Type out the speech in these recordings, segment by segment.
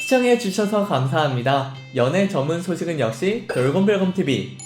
시청해주셔서 감사합니다. 연애 전문 소식은 역시 돌곰별곰TV.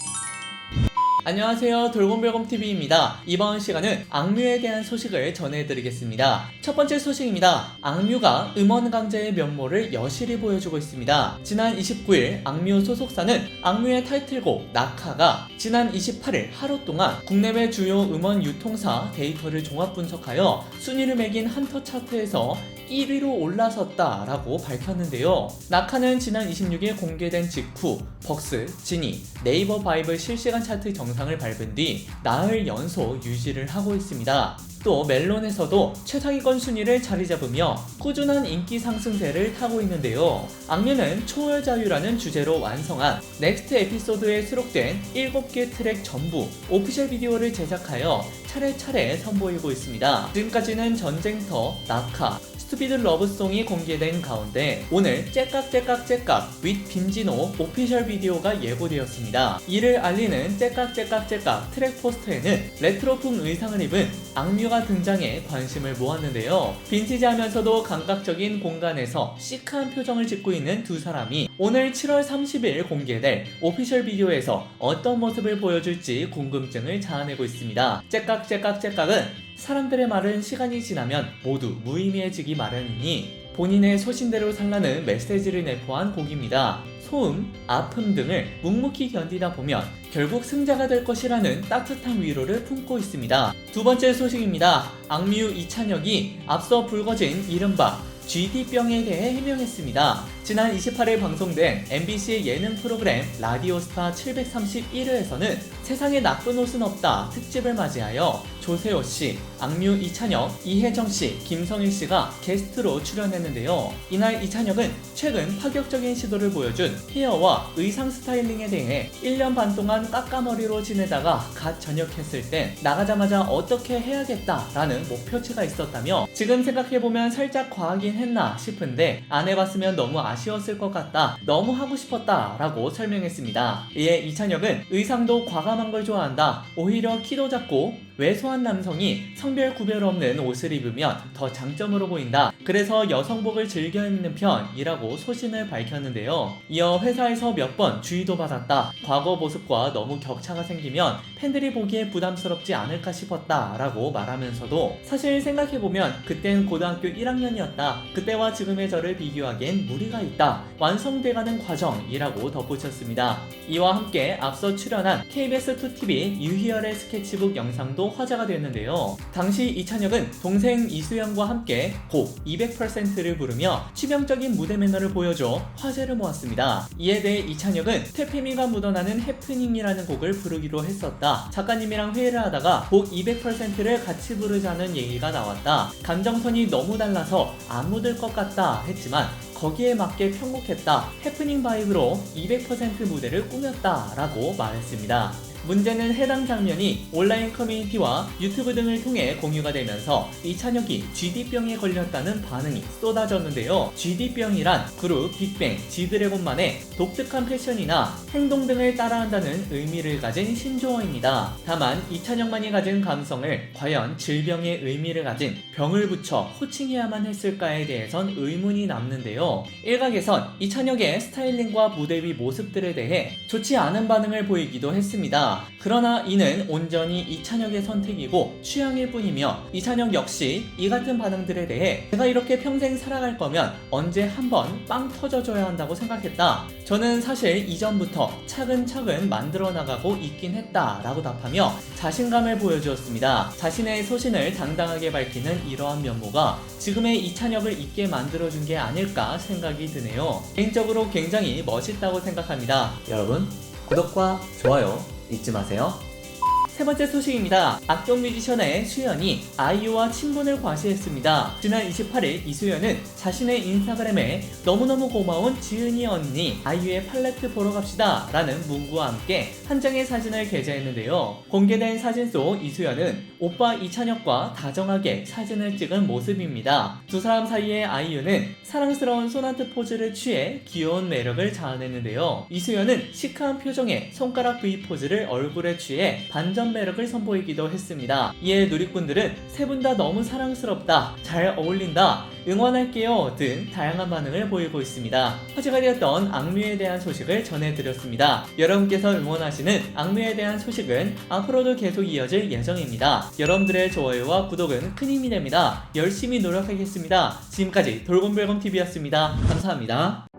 안녕하세요, 돌곰별곰TV입니다. 이번 시간은 악뮤에 대한 소식을 전해드리겠습니다. 첫 번째 소식입니다. 악뮤가 음원 강자의 면모를 여실히 보여주고 있습니다. 지난 29일 악뮤 소속사는 악뮤의 타이틀곡 낙하가 지난 28일 하루 동안 국내외 주요 음원 유통사 데이터를 종합 분석하여 순위를 매긴 한터 차트에서 1위로 올라섰다라고 밝혔는데요. 낙하는 지난 26일 공개된 직후 벅스, 지니, 네이버 바이블 실시간 차트 정상을 밟은 뒤 나흘 연속 유지를 하고 있습니다. 또 멜론에서도 최상위권 순위를 자리 잡으며 꾸준한 인기 상승세를 타고 있는데요. 악뮤는 초월 자유라는 주제로 완성한 넥스트 에피소드에 수록된 7개 트랙 전부 오피셜 비디오를 제작하여 차례차례 선보이고 있습니다. 지금까지는 전쟁터, 낙하, 스투피드 러브송이 공개된 가운데 오늘 째깍째깍째깍 윗 빈지노 오피셜 비디오가 예고되었습니다. 이를 알리는 째깍째깍째깍 트랙 포스터에는 레트로풍 의상을 입은 악뮤가 등장해 관심을 모았는데요. 빈티지하면서도 감각적인 공간에서 시크한 표정을 짓고 있는 두 사람이 오늘 7월 30일 공개될 오피셜 비디오에서 어떤 모습을 보여줄지 궁금증을 자아내고 있습니다. 째깍째깍째깍은 사람들의 말은 시간이 지나면 모두 무의미해지기 마련이니 본인의 소신대로 살라는 메시지를 내포한 곡입니다. 소음, 아픔 등을 묵묵히 견디다 보면 결국 승자가 될 것이라는 따뜻한 위로를 품고 있습니다. 두 번째 소식입니다. 악뮤 이찬혁이 앞서 불거진 이른바 GD병에 대해 해명했습니다. 지난 28일 방송된 MBC 예능 프로그램 라디오스타 731회에서는 세상에 나쁜 옷은 없다 특집을 맞이하여 조세호씨, 악뮤 이찬혁, 이혜정씨, 김성일씨가 게스트로 출연했는데요. 이날 이찬혁은 최근 파격적인 시도를 보여준 헤어와 의상 스타일링에 대해 1년 반 동안 깎아머리로 지내다가 갓 전역했을 땐 나가자마자 어떻게 해야겠다라는 목표치가 있었다며 지금 생각해보면 살짝 과하긴 했나 싶은데 안 해봤으면 너무 아쉬웠을 것 같다, 너무 하고 싶었다 라고 설명했습니다. 이에 이찬혁은 의상도 과감한 걸 좋아한다, 오히려 키도 작고 왜소한 남성이 성별 구별 없는 옷을 입으면 더 장점으로 보인다, 그래서 여성복을 즐겨 입는 편이라고 소신을 밝혔는데요. 이어 회사에서 몇 번 주의도 받았다, 과거 모습과 너무 격차가 생기면 팬들이 보기에 부담스럽지 않을까 싶었다 라고 말하면서도 사실 생각해보면 그땐 고등학교 1학년이었다, 그때와 지금의 저를 비교하기엔 무리가 있다, 완성돼가는 과정이라고 덧붙였습니다. 이와 함께 앞서 출연한 KBS2TV 유희열의 스케치북 영상도 화제가 됐는데요. 당시 이찬혁은 동생 이수연과 함께 곡 200%를 부르며 치명적인 무대 매너를 보여줘 화제를 모았습니다. 이에 대해 이찬혁은 태페미가 묻어나는 해프닝이라는 곡을 부르기로 했었다, 작가님이랑 회의를 하다가 곡 200%를 같이 부르자는 얘기가 나왔다, 감정선이 너무 달라서 안 묻을 것 같다 했지만 거기에 맞게 편곡했다, 해프닝 바이브로 200% 무대를 꾸몄다 라고 말했습니다. 문제는 해당 장면이 온라인 커뮤니티와 유튜브 등을 통해 공유가 되면서 이찬혁이 GD병에 걸렸다는 반응이 쏟아졌는데요. GD병이란 그룹 빅뱅, 지드래곤만의 독특한 패션이나 행동 등을 따라한다는 의미를 가진 신조어입니다. 다만 이찬혁만이 가진 감성을 과연 질병의 의미를 가진 병을 붙여 호칭해야만 했을까에 대해선 의문이 남는데요. 일각에선 이찬혁의 스타일링과 무대 위 모습들에 대해 좋지 않은 반응을 보이기도 했습니다. 그러나 이는 온전히 이찬혁의 선택이고 취향일 뿐이며 이찬혁 역시 이 같은 반응들에 대해 내가 이렇게 평생 살아갈 거면 언제 한번 빵 터져줘야 한다고 생각했다, 저는 사실 이전부터 차근차근 만들어 나가고 있긴 했다 라고 답하며 자신감을 보여주었습니다. 자신의 소신을 당당하게 밝히는 이러한 면모가 지금의 이찬혁을 있게 만들어준 게 아닐까 생각이 드네요. 개인적으로 굉장히 멋있다고 생각합니다. 여러분 구독과 좋아요 잊지 마세요. 세 번째 소식입니다. 악동 뮤지션의 수연이 아이유와 친분을 과시했습니다. 지난 28일 이수연은 자신의 인스타그램에 너무너무 고마운 지은이 언니 아이유의 팔레트 보러 갑시다 라는 문구와 함께 한 장의 사진을 게재했는데요. 공개된 사진 속 이수연은 오빠 이찬혁과 다정하게 사진을 찍은 모습입니다. 두 사람 사이의 아이유는 사랑스러운 손아트 포즈를 취해 귀여운 매력을 자아냈는데요. 이수연은 시크한 표정에 손가락 V 포즈를 얼굴에 취해 반전 강한 매력을 선보이기도 했습니다. 이에 누리꾼들은 세 분 다 너무 사랑스럽다, 잘 어울린다, 응원할게요 등 다양한 반응을 보이고 있습니다. 화제가 되었던 악뮤에 대한 소식을 전해드렸습니다. 여러분께서 응원하시는 악뮤에 대한 소식은 앞으로도 계속 이어질 예정입니다. 여러분들의 좋아요와 구독은 큰 힘이 됩니다. 열심히 노력하겠습니다. 지금까지 돌곰별곰TV였습니다. 감사합니다.